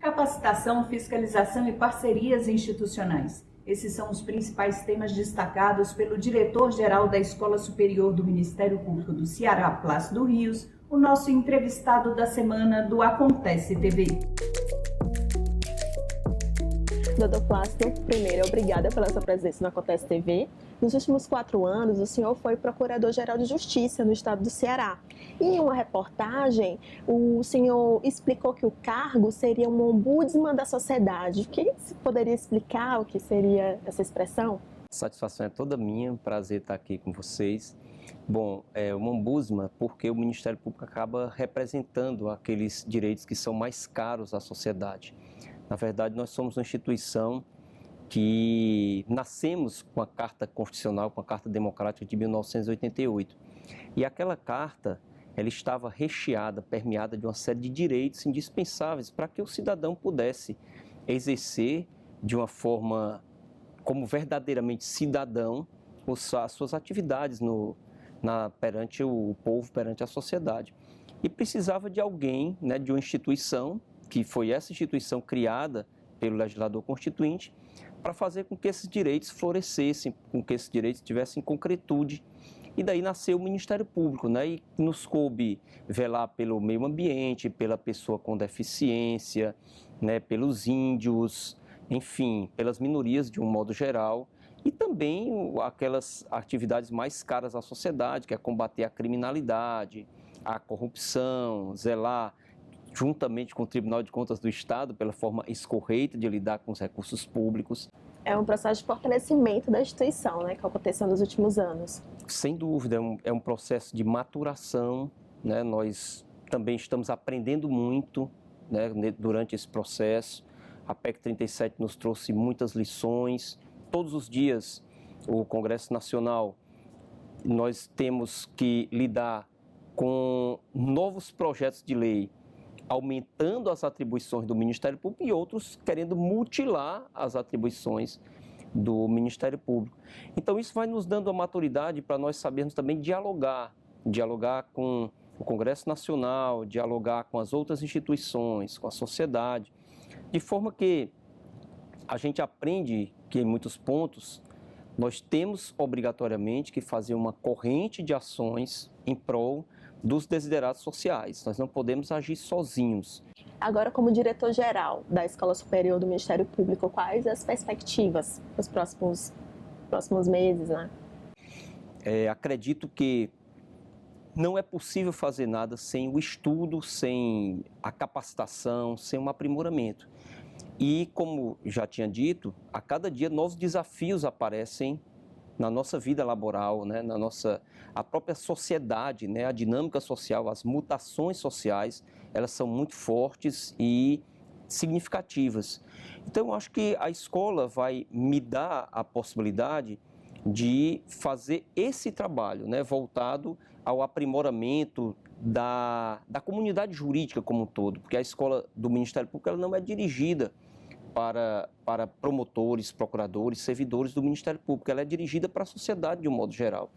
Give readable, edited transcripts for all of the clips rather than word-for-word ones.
Capacitação, fiscalização e parcerias institucionais. Esses são os principais temas destacados pelo diretor-geral da Escola Superior do Ministério Público do Ceará, Plácido Rios, o nosso entrevistado da semana do Acontece TV. Doutor Plácido, primeiro, obrigada pela sua presença no Acontece TV. Nos últimos 4 anos, o senhor foi Procurador-Geral de Justiça no estado do Ceará. E em uma reportagem, o senhor explicou que o cargo seria um ombudsman da sociedade. O que você poderia explicar o que seria essa expressão? A satisfação é toda minha, prazer estar aqui com vocês. Bom, um ombudsman porque o Ministério Público acaba representando aqueles direitos que são mais caros à sociedade. Na verdade, nós somos uma instituição que nascemos com a Carta Constitucional, com a Carta Democrática de 1988. E aquela carta, ela estava recheada, permeada de uma série de direitos indispensáveis para que o cidadão pudesse exercer de uma forma como verdadeiramente cidadão as suas atividades perante o povo, perante a sociedade. E precisava de alguém, de uma instituição, que foi essa instituição criada pelo legislador constituinte, para fazer com que esses direitos florescessem, com que esses direitos tivessem concretude. E daí nasceu o Ministério Público, e nos coube velar pelo meio ambiente, pela pessoa com deficiência, pelos índios, enfim, pelas minorias de um modo geral, e também aquelas atividades mais caras à sociedade, que é combater a criminalidade, a corrupção, zelar juntamente com o Tribunal de Contas do Estado, pela forma escorreita de lidar com os recursos públicos. É um processo de fortalecimento da instituição, que aconteceu nos últimos anos. Sem dúvida, é um processo de maturação, Nós também estamos aprendendo muito, durante esse processo. A PEC 37 nos trouxe muitas lições. Todos os dias, o Congresso Nacional, nós temos que lidar com novos projetos de lei, aumentando as atribuições do Ministério Público e outros querendo mutilar as atribuições do Ministério Público. Então isso vai nos dando a maturidade para nós sabermos também dialogar com o Congresso Nacional, dialogar com as outras instituições, com a sociedade, de forma que a gente aprende que em muitos pontos nós temos obrigatoriamente que fazer uma corrente de ações em prol dos desiderados sociais. Nós não podemos agir sozinhos. Agora, como diretor-geral da Escola Superior do Ministério Público, quais as perspectivas para os próximos meses, Acredito que não é possível fazer nada sem o estudo, sem a capacitação, sem um aprimoramento. E, como já tinha dito, a cada dia novos desafios aparecem na nossa vida laboral, a própria sociedade, a dinâmica social, as mutações sociais, elas são muito fortes e significativas. Então, eu acho que a escola vai me dar a possibilidade de fazer esse trabalho, voltado ao aprimoramento da comunidade jurídica como um todo, porque a escola do Ministério Público ela não é dirigida para promotores, procuradores, servidores do Ministério Público. Ela é dirigida para a sociedade de um modo geral.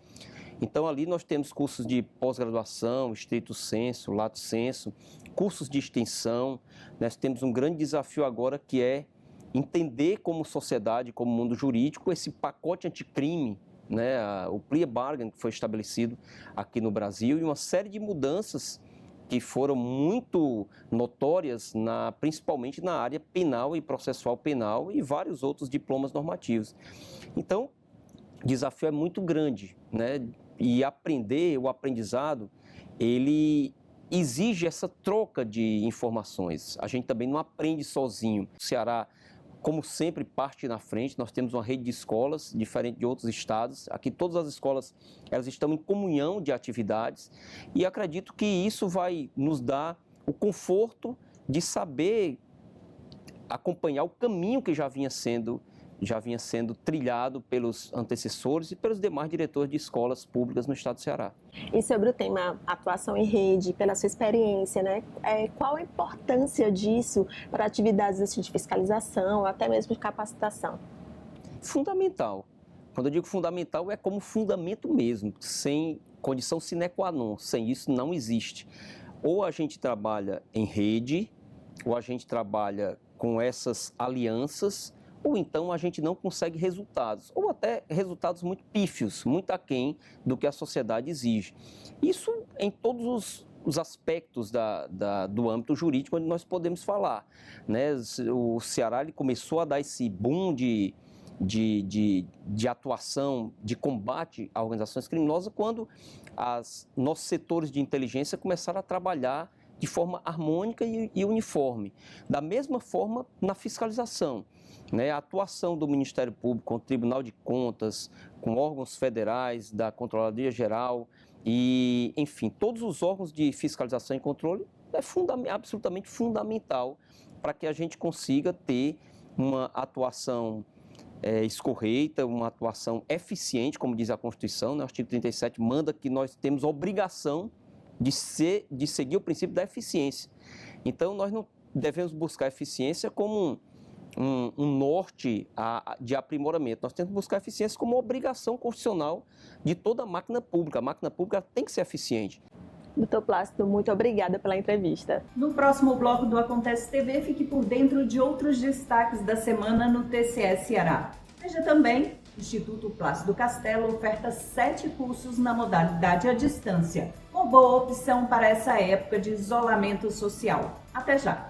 Então, ali nós temos cursos de pós-graduação, estrito sensu, lato sensu, cursos de extensão. Nós temos um grande desafio agora que é entender como sociedade, como mundo jurídico, esse pacote anticrime, o plea bargain que foi estabelecido aqui no Brasil e uma série de mudanças que foram muito notórias, principalmente na área penal e processual penal e vários outros diplomas normativos. Então, o desafio é muito grande, E o aprendizado, ele exige essa troca de informações. A gente também não aprende sozinho. O Ceará, como sempre, parte na frente. Nós temos uma rede de escolas, diferente de outros estados. Aqui todas as escolas elas estão em comunhão de atividades e acredito que isso vai nos dar o conforto de saber acompanhar o caminho que já vinha sendo trilhado pelos antecessores e pelos demais diretores de escolas públicas no estado do Ceará. E sobre o tema atuação em rede, pela sua experiência, qual a importância disso para atividades de fiscalização, até mesmo de capacitação? Fundamental. Quando eu digo fundamental, é como fundamento mesmo, sem condição sine qua non. Sem isso não existe. Ou a gente trabalha em rede, ou a gente trabalha com essas alianças, ou então a gente não consegue resultados, ou até resultados muito pífios, muito aquém do que a sociedade exige. Isso em todos os aspectos do âmbito jurídico onde nós podemos falar, né? O Ceará ele começou a dar esse boom de atuação, de combate a organizações criminosas quando nossos setores de inteligência começaram a trabalhar de forma harmônica e uniforme. Da mesma forma, na fiscalização, né? A atuação do Ministério Público com o Tribunal de Contas, com órgãos federais, da Controladoria Geral e, enfim, todos os órgãos de fiscalização e controle é absolutamente fundamental para que a gente consiga ter uma atuação escorreita, uma atuação eficiente, como diz a Constituição, né? O artigo 37 manda que nós temos a obrigação de seguir o princípio da eficiência. Então, nós não devemos buscar eficiência como um norte de aprimoramento. Nós temos que buscar eficiência como uma obrigação constitucional de toda a máquina pública. A máquina pública tem que ser eficiente. Doutor Plácido, muito obrigada pela entrevista. No próximo bloco do Acontece TV, fique por dentro de outros destaques da semana no TCE Ceará. Veja também, Instituto Plácido Castelo oferta 7 cursos na modalidade à distância, uma boa opção para essa época de isolamento social. Até já!